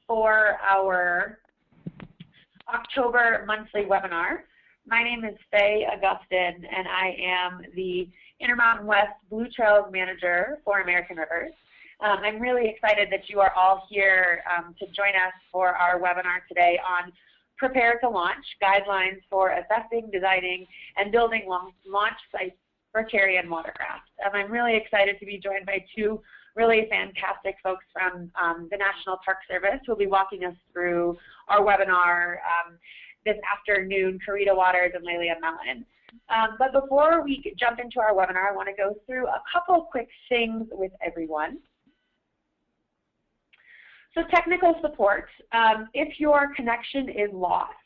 for our October monthly webinar. My name is Faye Augustin, and I am the Intermountain West Blue Trails Manager for American Rivers. I'm really excited that you are all here to join us for our webinar today on Prepare to Launch, Guidelines for Assessing, Designing, and Building Launch Sites for Carry and Watercraft. I'm really excited to be joined by two really fantastic folks from the National Park Service who will be walking us through our webinar this afternoon, Karita Waters and Lelia Mellon. But before we jump into our webinar, I want to go through a couple quick things with everyone. So technical support, if your connection is lost,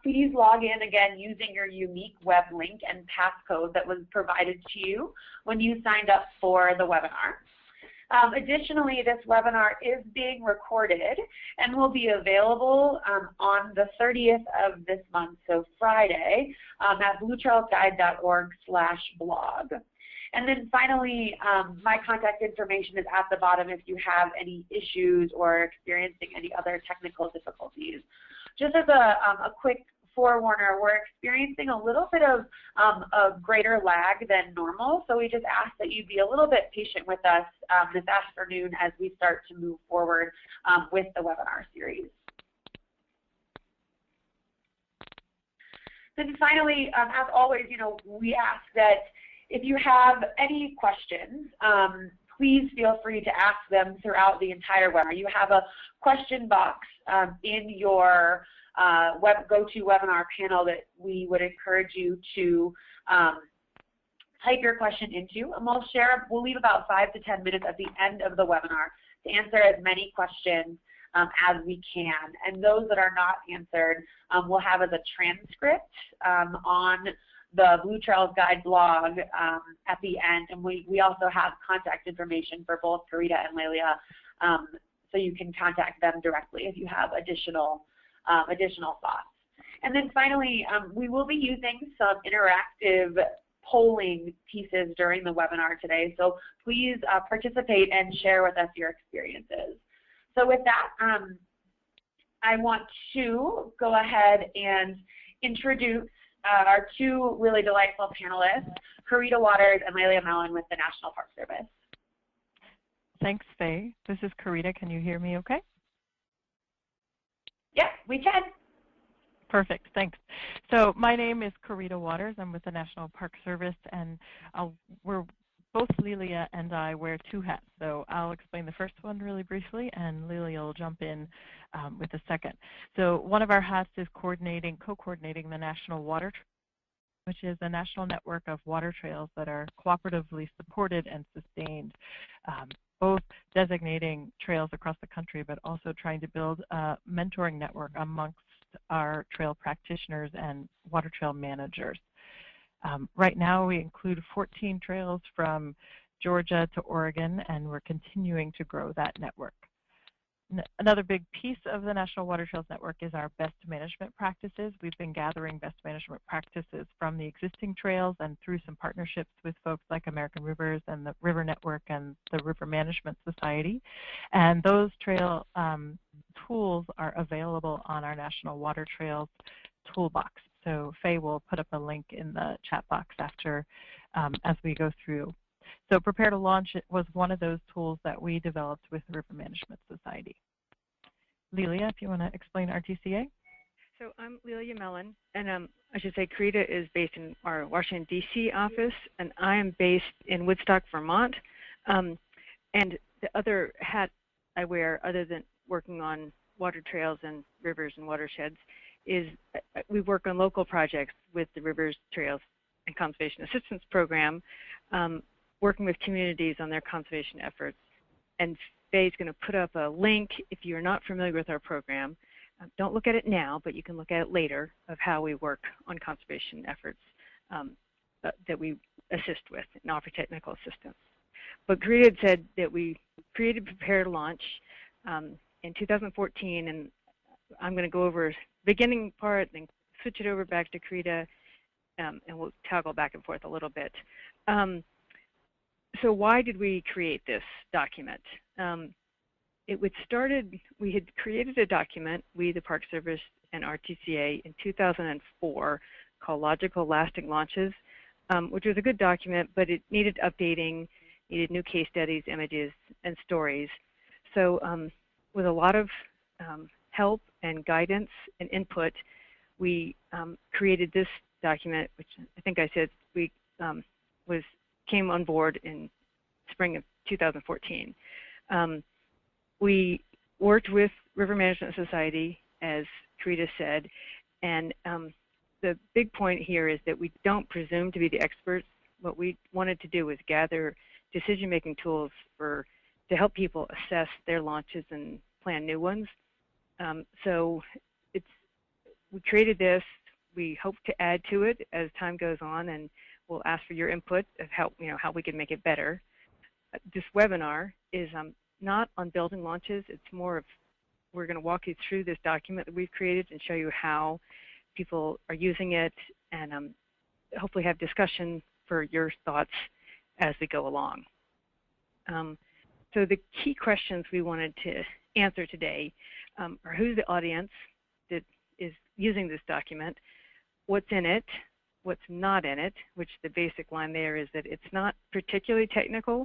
please log in again using your unique web link and passcode that was provided to you when you signed up for the webinar. Additionally, this webinar is being recorded and will be available on the 30th of this month, so Friday, at bluetrailsguide.org/blog. And then finally, my contact information is at the bottom if you have any issues or experiencing any other technical difficulties. Just as a quick forewarner, we're experiencing a little bit of a greater lag than normal, so we just ask that you be a little bit patient with us this afternoon as we start to move forward with the webinar series. Then finally, as always, we ask that if you have any questions, please feel free to ask them throughout the entire webinar. You have a question box in your GoToWebinar panel that we would encourage you to type your question into, and we'll leave about 5 to 10 minutes at the end of the webinar to answer as many questions as we can. And those that are not answered, we'll have as a transcript on the Blue Trails Guide blog at the end, and we also have contact information for both Karita and Lelia, so you can contact them directly if you have additional thoughts. And then finally, we will be using some interactive polling pieces during the webinar today, so please participate and share with us your experiences. So with that, I want to go ahead and introduce our two really delightful panelists, Karita Waters and Lelia Mellon with the National Park Service. Thanks, Faye. This is Karita. Can you hear me okay? Yes, we can. Perfect, thanks. So my name is Karita Waters. I'm with the National Park Service, and we're both Lelia and I wear two hats. So I'll explain the first one really briefly, and Lelia will jump in with the second. So one of our hats is co-coordinating the National Water Trail, which is a national network of water trails that are cooperatively supported and sustained, both designating trails across the country, but also trying to build a mentoring network amongst our trail practitioners and water trail managers. Right now we include 14 trails from Georgia to Oregon, and we're continuing to grow that network. Another big piece of the National Water Trails Network is our best management practices. We've been gathering best management practices from the existing trails and through some partnerships with folks like American Rivers and the River Network and the River Management Society. And those trail tools are available on our National Water Trails Toolbox. So Faye will put up a link in the chat box after as we go through. So Prepare to Launch was one of those tools that we developed with the River Management Society. Lelia, if you want to explain RTCA. So I'm Lelia Mellon, and I should say Karita is based in our Washington, D.C. office, and I am based in Woodstock, Vermont. And the other hat I wear, other than working on water trails and rivers and watersheds, is we work on local projects with the Rivers, Trails, and Conservation Assistance Program, working with communities on their conservation efforts. And Faye's going to put up a link if you're not familiar with our program. Don't look at it now, but you can look at it later of how we work on conservation efforts that we assist with and offer technical assistance. But Karita had said that we created Prepare to Launch in 2014, and I'm going to go over the beginning part, then switch it over back to Karita, and we'll toggle back and forth a little bit. So why did we create this document? we had created a document, we, the Park Service and RTCA, in 2004 called Logical Lasting Launches, which was a good document, but it needed updating, needed new case studies, images, and stories. So with a lot of help and guidance and input, we created this document, which I think I said we came on board in spring of 2014. We worked with River Management Society, as Karita said, and the big point here is that we don't presume to be the experts. What we wanted to do was gather decision-making tools to help people assess their launches and plan new ones. So we created this. We hope to add to it as time goes on, and we'll ask for your input of how we can make it better. This webinar is not on building launches. It's more of, we're going to walk you through this document that we've created and show you how people are using it, and hopefully have discussion for your thoughts as we go along. So the key questions we wanted to answer today are: who's the audience that is using this document? What's in it? What's not in it? Which the basic line there is that it's not particularly technical.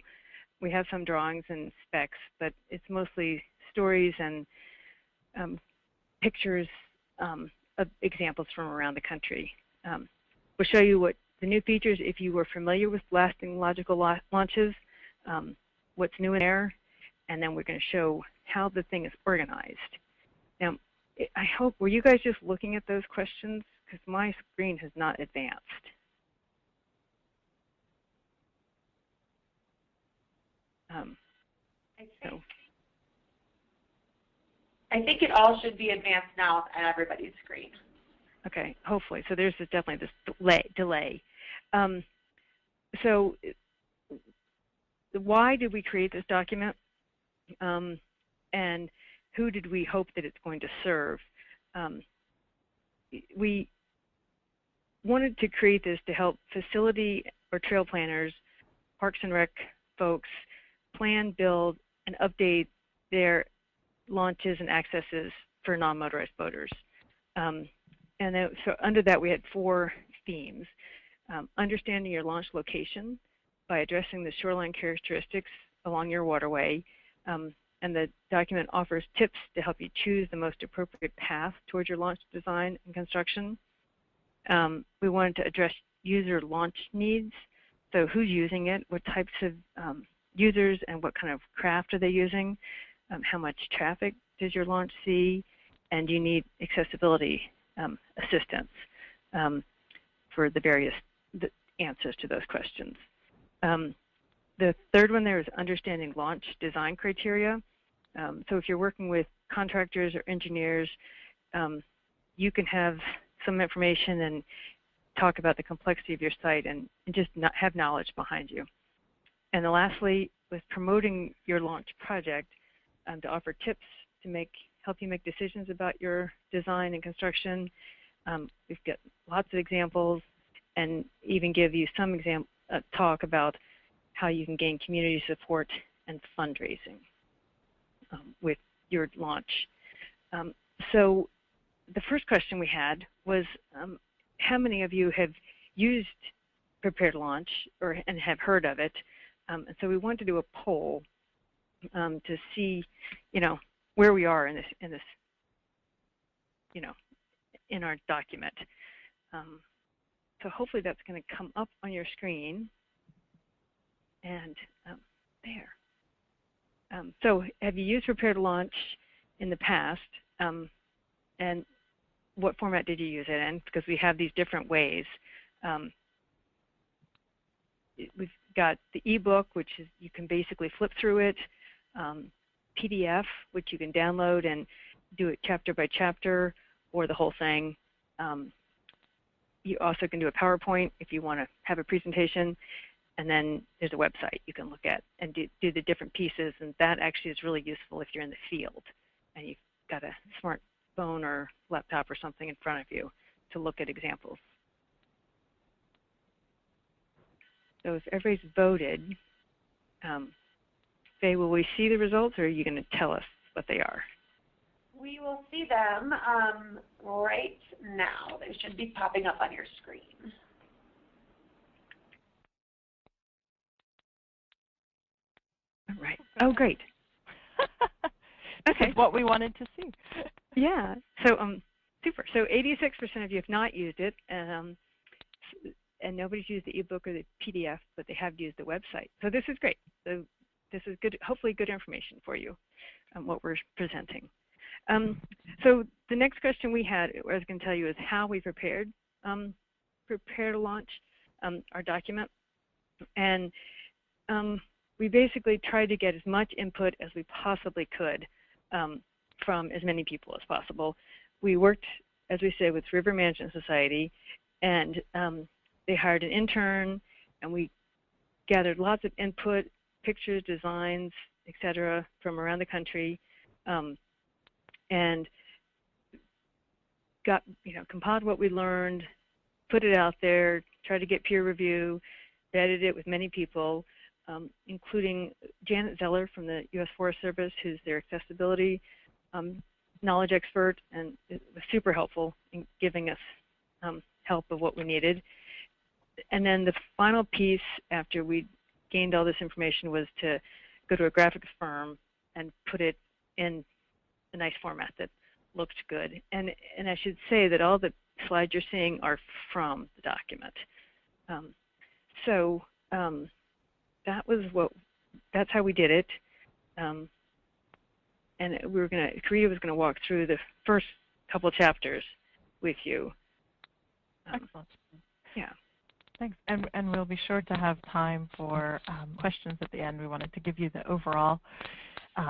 We have some drawings and specs, but it's mostly stories and pictures of examples from around the country. We'll show you what the new features, if you were familiar with lasting logical launches, what's new in there, and then we're going to show how the thing is organized. Now, I hope, were you guys just looking at those questions? Because my screen has not advanced. I think it all should be advanced now on everybody's screen. Okay, hopefully. So there's definitely this delay. So why did we create this document? And who did we hope that it's going to serve? We wanted to create this to help facility or trail planners, Parks and Rec folks, plan, build, and update their launches and accesses for non-motorized boaters. So under that, we had 4 themes. Understanding your launch location by addressing the shoreline characteristics along your waterway. And the document offers tips to help you choose the most appropriate path towards your launch design and construction. We wanted to address user launch needs. So who's using it, what types of users, and what kind of craft are they using? How much traffic does your launch see? And do you need accessibility assistance for the various answers to those questions. The third one there is understanding launch design criteria. So if you're working with contractors or engineers, you can have some information and talk about the complexity of your site and just not have knowledge behind you. And then lastly, with promoting your launch project, to offer tips to help you make decisions about your design and construction. We've got lots of examples, and even give you some talk about how you can gain community support and fundraising with your launch. So the first question we had was, how many of you have used Prepare to Launch and have heard of it? And so we wanted to do a poll to see, where we are in this, in our document. So hopefully that's going to come up on your screen. And there. So have you used Prepare to Launch in the past? And what format did you use it in? Because we have these different ways. We've got the ebook, which is, you can basically flip through it. PDF, which you can download and do it chapter by chapter or the whole thing. You also can do a PowerPoint if you want to have a presentation. And then there's a website you can look at and do the different pieces. And that actually is really useful if you're in the field and you've got a smartphone or laptop or something in front of you to look at examples. So if everybody's voted, Faye, will we see the results, or are you going to tell us what they are? We will see them right now. They should be popping up on your screen. All right. Oh, great. Okay. What we wanted to see. Yeah. So super. So 86% of you have not used it, and nobody's used the ebook or the PDF, but they have used the website. So this is great. So this is good, hopefully good information for you on what we're presenting. So the next question we had, I was going to tell you, is how we prepared to launch our document. And we basically tried to get as much input as we possibly could from as many people as possible. We worked, as we said, with River Management Society, and they hired an intern, and we gathered lots of input, pictures, designs, etc., from around the country, and got, compiled what we learned, put it out there, tried to get peer review, vetted it with many people, including Janet Zeller from the U.S. Forest Service, who's their accessibility knowledge expert, and it was super helpful in giving us help of what we needed. And then the final piece, after we gained all this information, was to go to a graphics firm and put it in a nice format that looked good. And I should say that all the slides you're seeing are from the document. That's how we did it. And Karita was going to walk through the first couple chapters with you. Excellent. Yeah. Thanks. And we'll be sure to have time for questions at the end. We wanted to give you the overall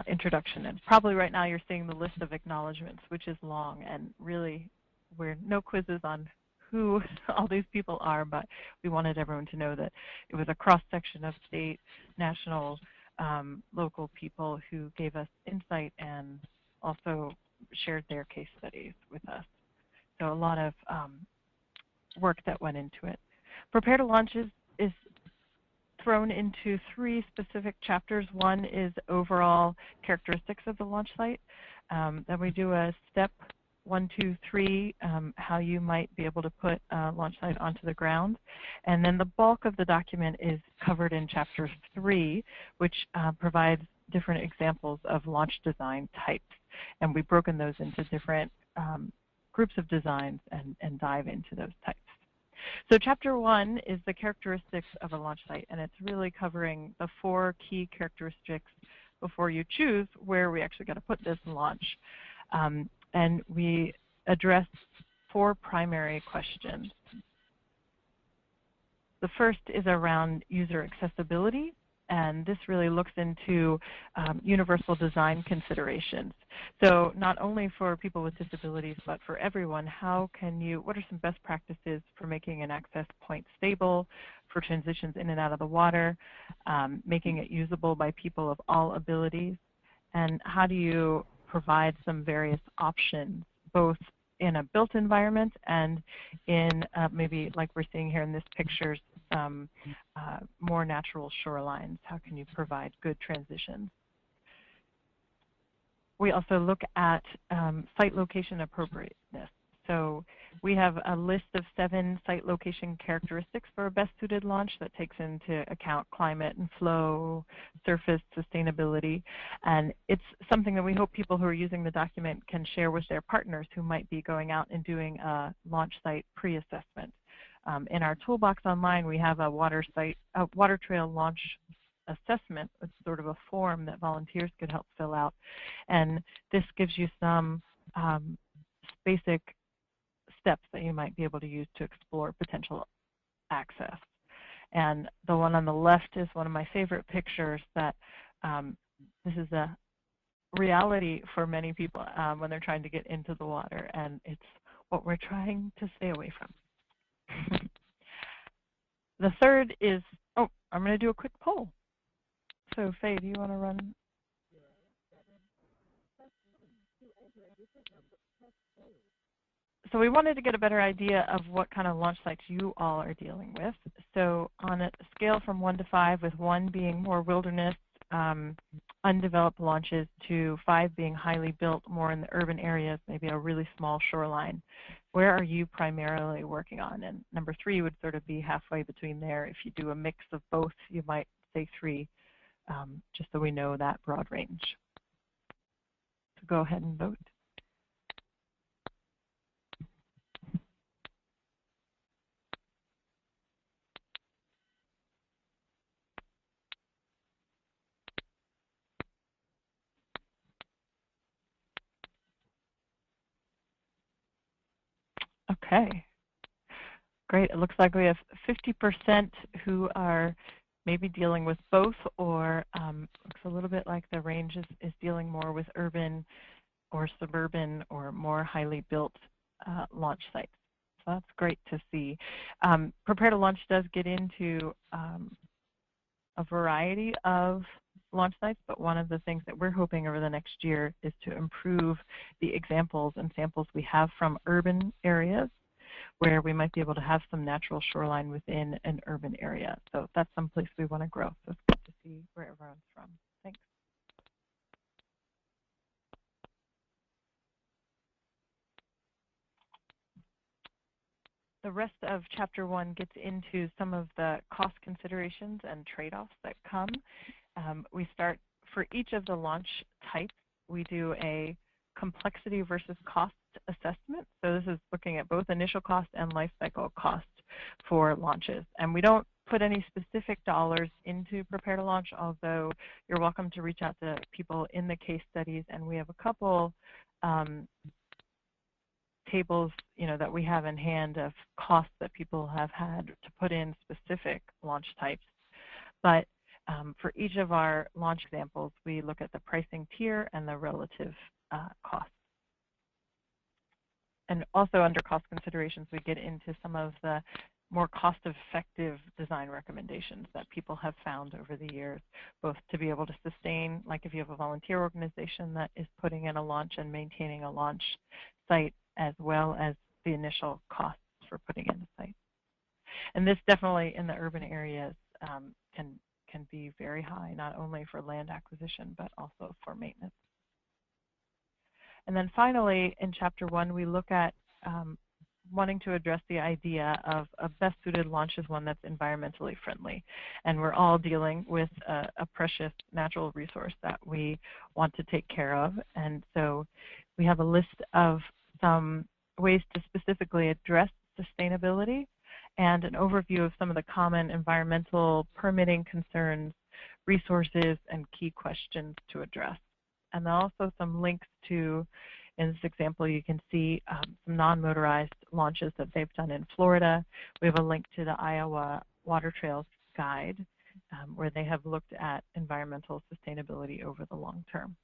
introduction. And probably right now you're seeing the list of acknowledgments, which is long. And really, we're no quizzes on who all these people are, but we wanted everyone to know that it was a cross-section of state, national, local people who gave us insight and also shared their case studies with us. So a lot of work that went into it. Prepare to Launch is thrown into 3 specific chapters. One is overall characteristics of the launch site. Then we do a step 1, 2, 3, how you might be able to put a launch site onto the ground. And then the bulk of the document is covered in chapter 3, which provides different examples of launch design types. And we've broken those into different groups of designs and dive into those types. So chapter 1 is the characteristics of a launch site, and it's really covering the 4 key characteristics before you choose where we actually got to put this launch. And we address 4 primary questions. The first is around user accessibility, and this really looks into universal design considerations. So not only for people with disabilities, but for everyone, what are some best practices for making an access point stable, for transitions in and out of the water, making it usable by people of all abilities, and how do you provide some various options, both in a built environment and in maybe like we're seeing here in this picture, some more natural shorelines. How can you provide good transitions? We also look at site location appropriateness. So we have a list of 7 site location characteristics for a best suited launch that takes into account climate and flow, surface, sustainability. And it's something that we hope people who are using the document can share with their partners who might be going out and doing a launch site pre-assessment. In our toolbox online, we have a water trail launch assessment. It's sort of a form that volunteers could help fill out. And this gives you some basic steps that you might be able to use to explore potential access. And the one on the left is one of my favorite pictures that this is a reality for many people when they're trying to get into the water, and it's what we're trying to stay away from. The third is, I'm going to do a quick poll. So Faye, do you want to run? So we wanted to get a better idea of what kind of launch sites you all are dealing with. So on a scale from 1 to 5, with 1 being more wilderness, undeveloped launches to 5 being highly built, more in the urban areas, maybe a really small shoreline. Where are you primarily working on? And number 3 would sort of be halfway between there. If you do a mix of both, you might say 3, just so we know that broad range. So go ahead and vote. Okay, great. It looks like we have 50% who are maybe dealing with both, or looks a little bit like the range is dealing more with urban or suburban or more highly built launch sites. So that's great to see. Prepare to Launch does get into a variety of launch sites, but one of the things that we're hoping over the next year is to improve the examples and samples we have from urban areas where we might be able to have some natural shoreline within an urban area. So that's someplace we want to grow. So it's good to see where everyone's from. Thanks. The rest of Chapter 1 gets into some of the cost considerations and trade-offs that come. We start, for each of the launch types, we do a complexity versus cost assessment. So this is looking at both initial cost and life cycle cost for launches. And we don't put any specific dollars into Prepare to Launch, although you're welcome to reach out to people in the case studies. And we have a couple tables, that we have in hand of costs that people have had to put in specific launch types. But for each of our launch examples, we look at the pricing tier and the relative cost. And also under cost considerations, we get into some of the more cost-effective design recommendations that people have found over the years, both to be able to sustain, like if you have a volunteer organization that is putting in a launch and maintaining a launch site, as well as the initial costs for putting in a site. And this definitely in the urban areas can be very high, not only for land acquisition, but also for maintenance. And then finally, in Chapter 1, we look at wanting to address the idea of a best suited launch as one that's environmentally friendly. And we're all dealing with a precious natural resource that we want to take care of. And so we have a list of some ways to specifically address sustainability and an overview of some of the common environmental permitting concerns, resources, and key questions to address. And then also some links to, in this example, you can see some non-motorized launches that they've done in Florida. We have a link to the Iowa Water Trails Guide, where they have looked at environmental sustainability over the long term.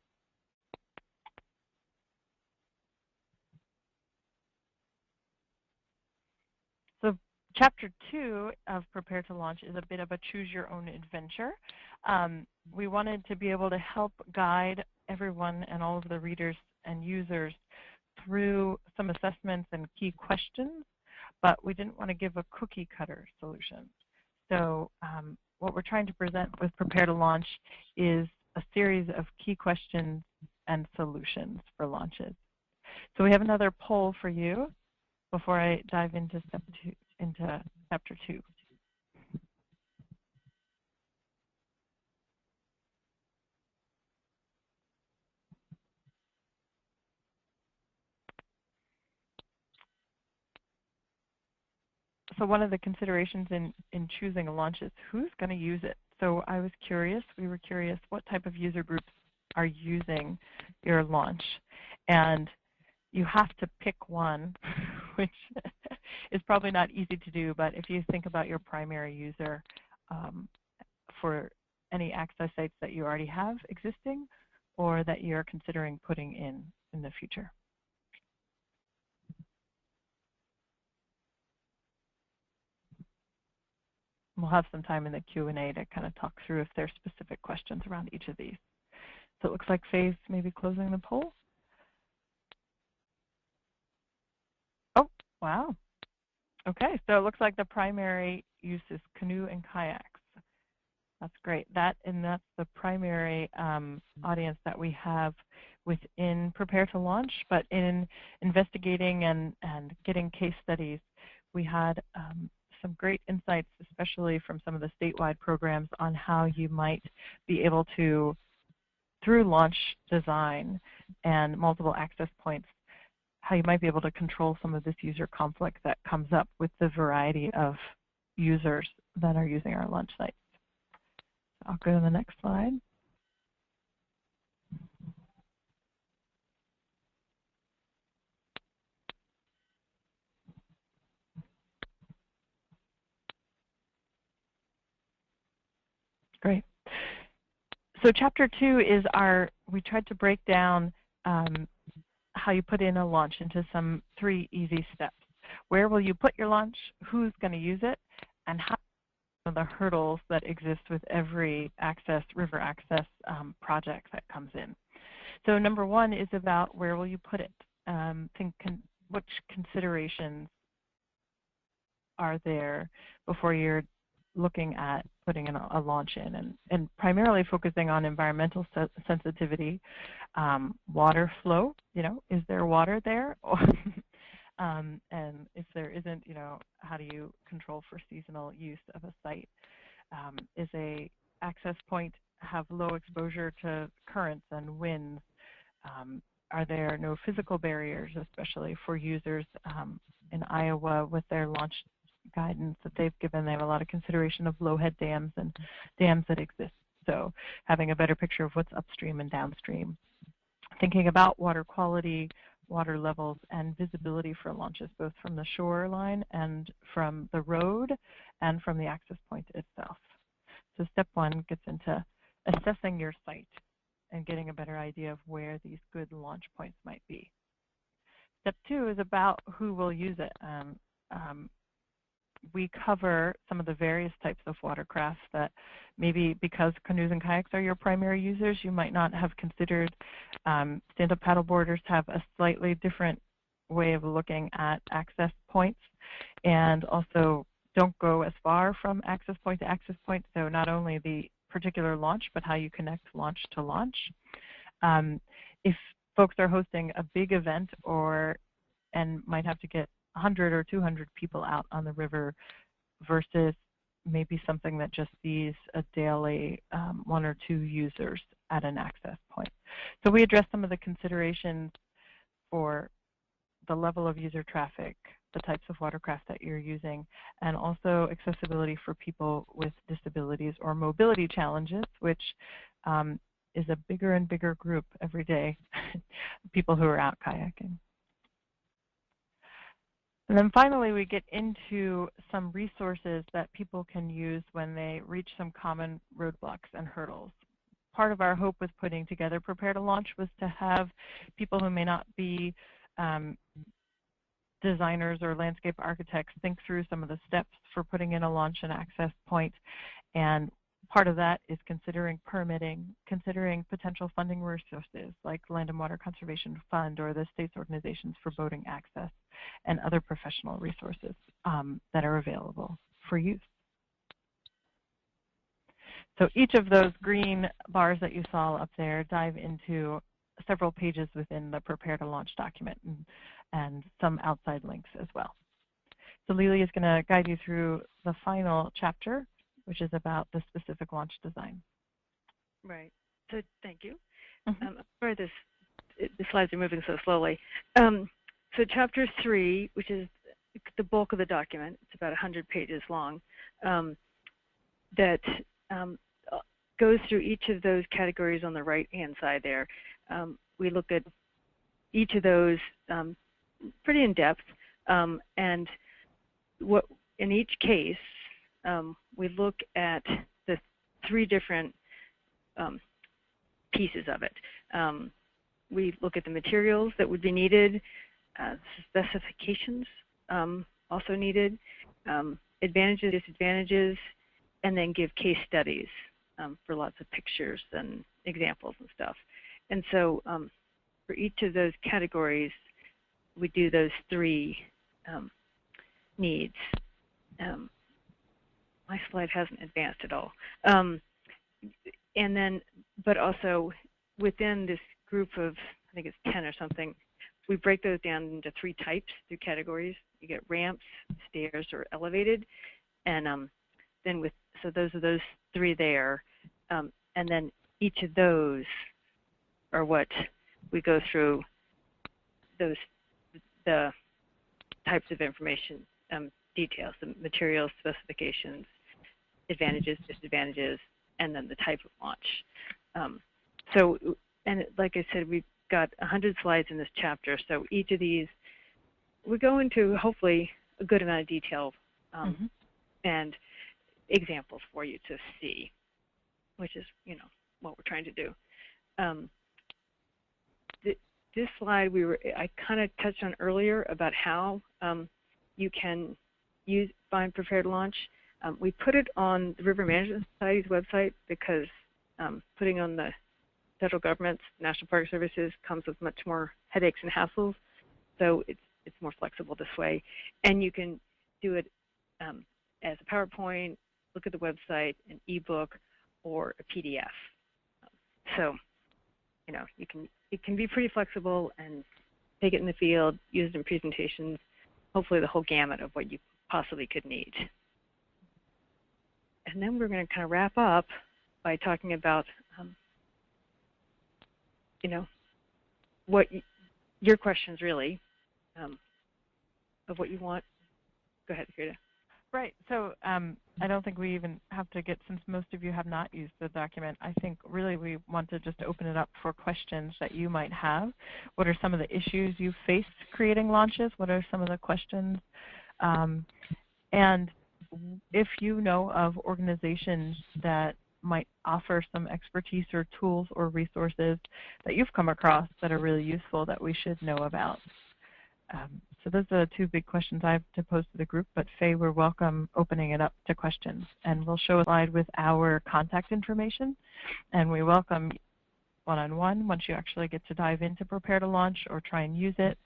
So Chapter 2 of Prepare to Launch is a bit of a choose your own adventure. We wanted to be able to help guide everyone and all of the readers and users through some assessments and key questions, but we didn't want to give a cookie cutter solution. So what we're trying to present with Prepare to Launch is a series of key questions and solutions for launches. So we have another poll for you before I dive into Chapter 2. So one of the considerations in choosing a launch is who's going to use it. So I was curious, we were curious, what type of user groups are using your launch? And you have to pick one, which is probably not easy to do, but if you think about your primary user for any access sites that you already have existing or that you're considering putting in the future. We'll have some time in the Q&A to kind of talk through if there's specific questions around each of these. So it looks like Faye's maybe closing the poll. Oh, wow. Okay, so it looks like the primary use is canoe and kayaks. That's great. That's the primary audience that we have within Prepare to Launch, but in investigating and getting case studies, we had some great insights, especially from some of the statewide programs, on how you might be able to, through launch design and multiple access points, how you might be able to control some of this user conflict that comes up with the variety of users that are using our launch sites. I'll go to the next slide. Great. So chapter 2 is we tried to break down how you put in a launch into some 3 easy steps. Where will you put your launch? Who's going to use it? And how the hurdles that exist with every river access project that comes in. So number 1 is about where will you put it? Which considerations are there before you're looking at putting in a launch in, and primarily focusing on environmental sensitivity, water flow, is there water there? And if there isn't, how do you control for seasonal use of a site? Is a access point have low exposure to currents and winds? Are there no physical barriers, especially for users in Iowa with their launch guidance that they've given? They have a lot of consideration of low-head dams and dams that exist. So having a better picture of what's upstream and downstream. Thinking about water quality, water levels, and visibility for launches, both from the shoreline and from the road and from the access point itself. So step 1 gets into assessing your site and getting a better idea of where these good launch points might be. Step 2 is about who will use it. We cover some of the various types of watercraft that maybe because canoes and kayaks are your primary users, you might not have considered. Stand-up paddleboarders have a slightly different way of looking at access points, and also don't go as far from access point to access point, so not only the particular launch, but how you connect launch to launch. If folks are hosting a big event and might have to get 100 or 200 people out on the river versus maybe something that just sees a daily 1 or 2 users at an access point. So we address some of the considerations for the level of user traffic, the types of watercraft that you're using, and also accessibility for people with disabilities or mobility challenges, which is a bigger and bigger group every day, people who are out kayaking. And then finally, we get into some resources that people can use when they reach some common roadblocks and hurdles. Part of our hope with putting together Prepare to Launch was to have people who may not be designers or landscape architects think through some of the steps for putting in a launch and access point. And part of that is considering permitting, considering potential funding resources like Land and Water Conservation Fund or the state's organizations for boating access, and other professional resources that are available for use. So each of those green bars that you saw up there dive into several pages within the Prepare to Launch document and some outside links as well. So Lily is going to guide you through the final chapter, which is about the specific launch design. Right. So thank you. Mm-hmm. Sorry, the slides are moving so slowly. So chapter 3, which is the bulk of the document, it's about 100 pages long, that goes through each of those categories on the right-hand side there. We look at each of those pretty in depth, and what in each case we look at the 3 different pieces of it. We look at the materials that would be needed, specifications also needed, advantages, disadvantages, and then give case studies for lots of pictures and examples and stuff. And so for each of those categories, we do those 3 needs. My slide hasn't advanced at all. and then, but also within this group of, I think it's 10 or something, we break those down into 3 types, 3 categories. You get ramps, stairs, or elevated, and then so those are those 3 there, and then each of those are what we go through the types of information, details, the materials, specifications, advantages, disadvantages, and then the type of launch. And like I said, we've got 100 slides in this chapter, so each of these we go into hopefully a good amount of detail and examples for you to see, which is what we're trying to do. This slide I kind of touched on earlier about how you can find prepared launch. We put it on the River Management Society's website because putting on the federal government's National Park Services comes with much more headaches and hassles, so it's more flexible this way. And you can do it as a PowerPoint, look at the website, an ebook, or a PDF. So it can be pretty flexible and take it in the field, use it in presentations, hopefully the whole gamut of what you possibly could need. And then we're going to kind of wrap up by talking about what your questions really of what you want. Go ahead, Frida. Right. So I don't think we even have to get, since most of you have not used the document, I think really we want to just open it up for questions that you might have. What are some of the issues you faced creating launches? What are some of the questions? And if you know of organizations that might offer some expertise or tools or resources that you've come across that are really useful that we should know about. So those are the 2 big questions I have to pose to the group, but Faye, we're welcome opening it up to questions. And we'll show a slide with our contact information, and we welcome one-on-one once you actually get to dive into Prepare to Launch or try and use it.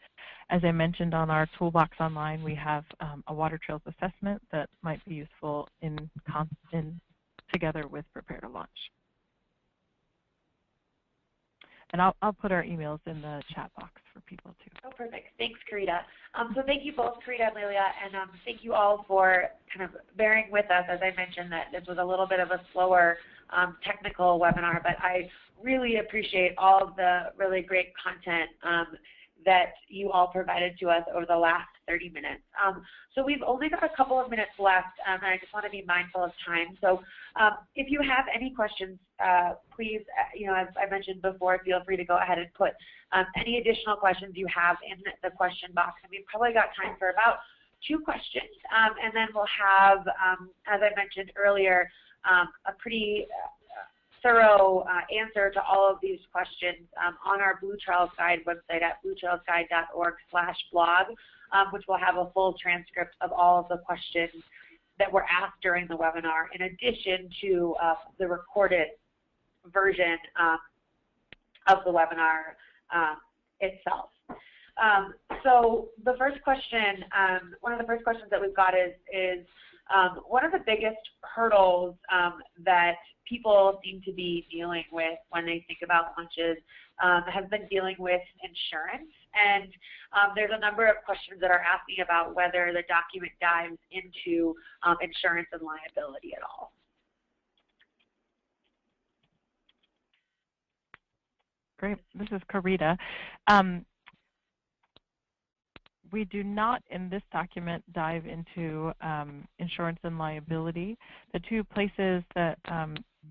As I mentioned on our toolbox online, we have a water trails assessment that might be useful in together with Prepare to Launch. And I'll put our emails in the chat box for people too. Oh, perfect. Thanks, Karita. So thank you both, Karita and Lilia, and thank you all for kind of bearing with us. As I mentioned, that this was a little bit of a slower technical webinar, but I really appreciate all of the really great content that you all provided to us over the last 30 minutes. So we've only got a couple of minutes left, and I just want to be mindful of time. So if you have any questions, please, as I mentioned before, feel free to go ahead and put any additional questions you have in the question box. And we've probably got time for about 2 questions, and then we'll have, as I mentioned earlier, a pretty thorough answer to all of these questions on our Blue Trails Guide website at bluetrailsguide.org/blog, which will have a full transcript of all of the questions that were asked during the webinar, in addition to the recorded version of the webinar itself. So the first question, one of the first questions that we've got is one of the biggest hurdles that people seem to be dealing with when they think about launches has been dealing with insurance. And there's a number of questions that are asking about whether the document dives into insurance and liability at all. Great. This is Karita. We do not in this document dive into insurance and liability. The 2 places that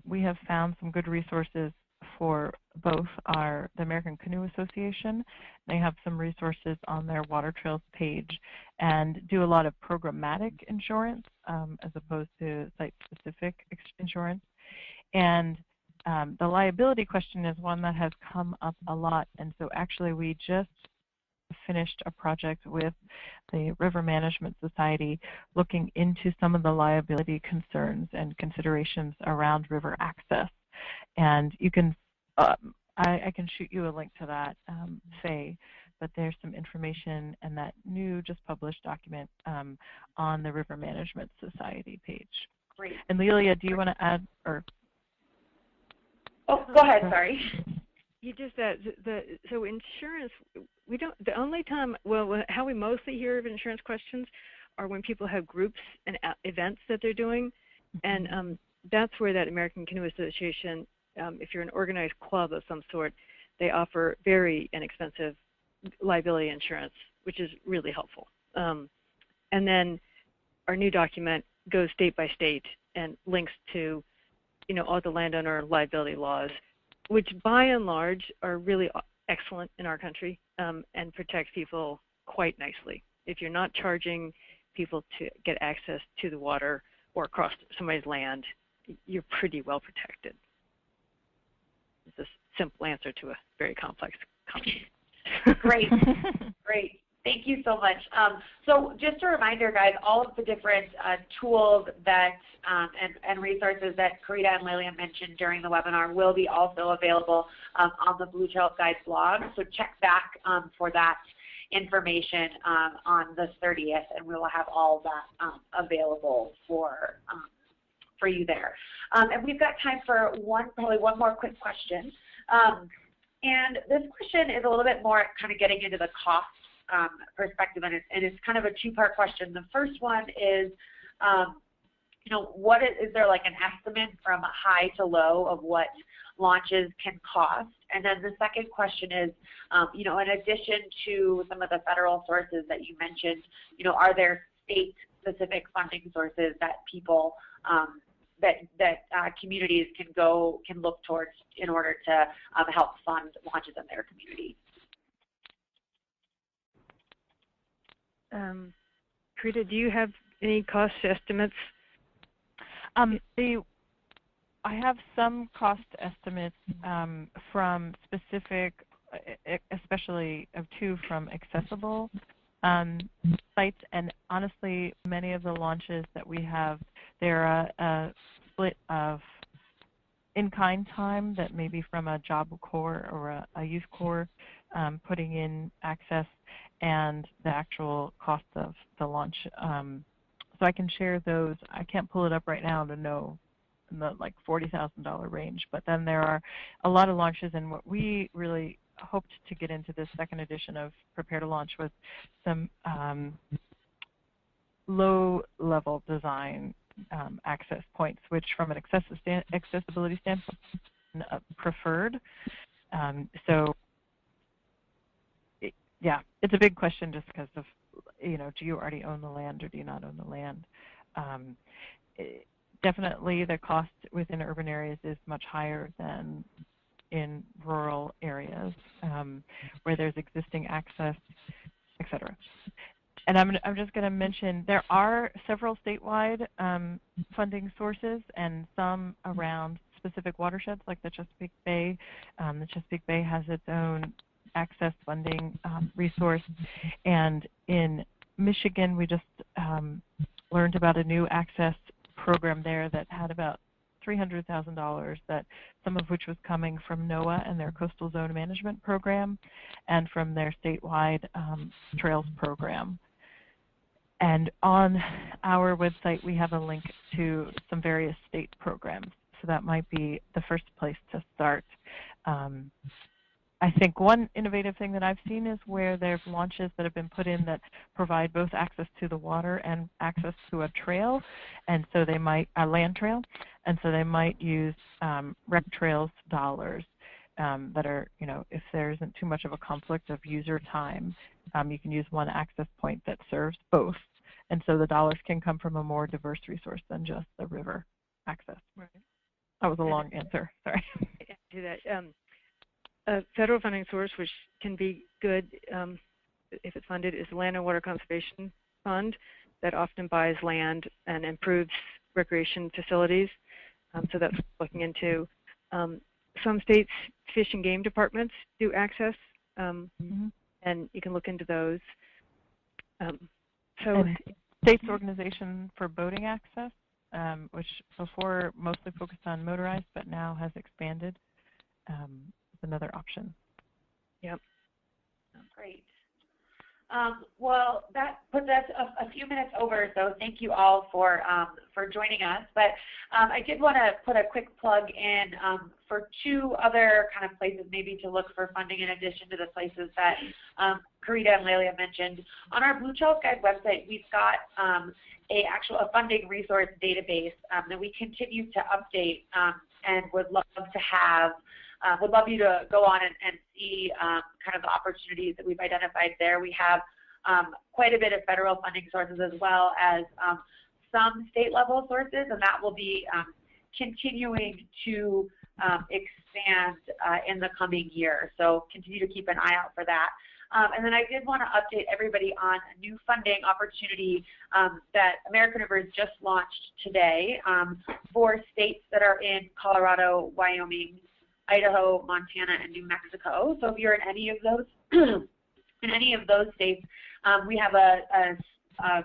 we have found some good resources for both are the American Canoe Association. They have some resources on their Water Trails page and do a lot of programmatic insurance as opposed to site-specific insurance. And the liability question is one that has come up a lot, and so actually we just finished a project with the River Management Society looking into some of the liability concerns and considerations around river access. And you can, I can shoot you a link to that, Faye, but there's some information in that new just published document on the River Management Society page. Great. And Lilia, do you want to add, or go ahead, sorry. You just so insurance, we don't, the only time, well, how we mostly hear of insurance questions are when people have groups and events that they're doing, and that's where that American Canoe Association, if you're an organized club of some sort, they offer very inexpensive liability insurance, which is really helpful. And then our new document goes state by state and links to, all the landowner liability laws, which by and large are really excellent in our country and protect people quite nicely. If you're not charging people to get access to the water or across somebody's land, you're pretty well protected. It's a simple answer to a very complex comment. Great, great. Thank you so much. So just a reminder, guys, all of the different tools that and resources that Karita and Lilia mentioned during the webinar will be also available on the Blue Trail Guide blog. So check back for that information on the 30th, and we will have all of that available for you there. And we've got time for probably one more quick question. And this question is a little bit more kind of getting into the cost perspective, and it's kind of a two-part question. The first one is, what is there like an estimate from high to low of what launches can cost? And then the second question is, in addition to some of the federal sources that you mentioned, are there state-specific funding sources that people that communities can look towards in order to help fund launches in their community? Karita, do you have any cost estimates? I have some cost estimates from specific, especially two from accessible sites, and honestly, many of the launches that we have, they're a split of in-kind time that may be from a Job Corps or a Youth Corps putting in access, and the actual cost of the launch. So I can share those. I can't pull it up right now to know in the like $40,000 range, but then there are a lot of launches, and what we really hoped to get into this second edition of Prepare to Launch was some low-level design access points, which from an accessibility standpoint preferred. So yeah, it's a big question just because of, do you already own the land or do you not own the land? Definitely the cost within urban areas is much higher than in rural areas where there's existing access, etc. And I'm just going to mention there are several statewide funding sources and some around specific watersheds like the Chesapeake Bay. The Chesapeake Bay has its own access funding resource, and in Michigan we just learned about a new access program there that had about $300,000, that some of which was coming from NOAA and their coastal zone management program and from their statewide trails program. And on our website we have a link to some various state programs, so that might be the first place to start. I think one innovative thing that I've seen is where there's launches that have been put in that provide both access to the water and access to a trail, and so they might, a land trail, and so they might use rec trails dollars that are, if there isn't too much of a conflict of user time, you can use one access point that serves both, and so the dollars can come from a more diverse resource than just the river access. Right. That was a long answer, sorry. Do that. A federal funding source, which can be good if it's funded, is the Land and Water Conservation Fund that often buys land and improves recreation facilities. So that's looking into. Some states' fish and game departments do access, and you can look into those. And states' organization for boating access, which before mostly focused on motorized, but now has expanded. Another option. Yep. Great. Well, that puts us a few minutes over, so thank you all for joining us. But I did want to put a quick plug in for two other kind of places maybe to look for funding in addition to the places that Karita and Lelia mentioned. On our Blue Child Guide website, we've got a funding resource database that we continue to update and would love to have. Would love you to go on and see kind of the opportunities that we've identified there. We have quite a bit of federal funding sources as well as some state level sources, and that will be continuing to expand in the coming year. So continue to keep an eye out for that. And then I did want to update everybody on a new funding opportunity that American River has just launched today for states that are in Colorado, Wyoming, Idaho, Montana, and New Mexico. So if you're in any of those states, we have a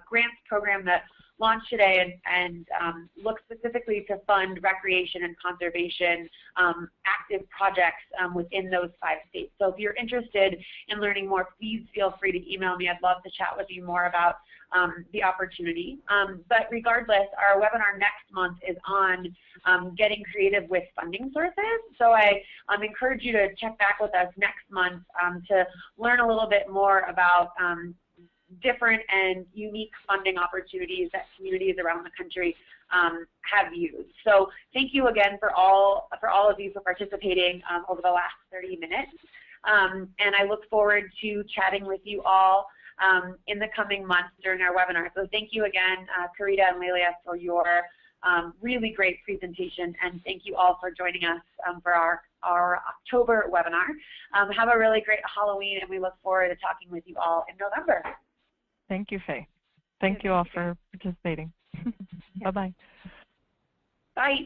grants program that launched today and looks specifically to fund recreation and conservation active projects within those 5 states. So if you're interested in learning more, please feel free to email me. I'd love to chat with you more about the opportunity. But regardless, our webinar next month is on getting creative with funding sources. So I encourage you to check back with us next month to learn a little bit more about different and unique funding opportunities that communities around the country have used. So thank you again for all of you for participating over the last 30 minutes. And I look forward to chatting with you all in the coming months during our webinar. So thank you again, Karita and Lelia, for your really great presentation, and thank you all for joining us for our October webinar. Have a really great Halloween, and we look forward to talking with you all in November. Thank you, Faye. Thank you all for participating. Bye-bye. Bye.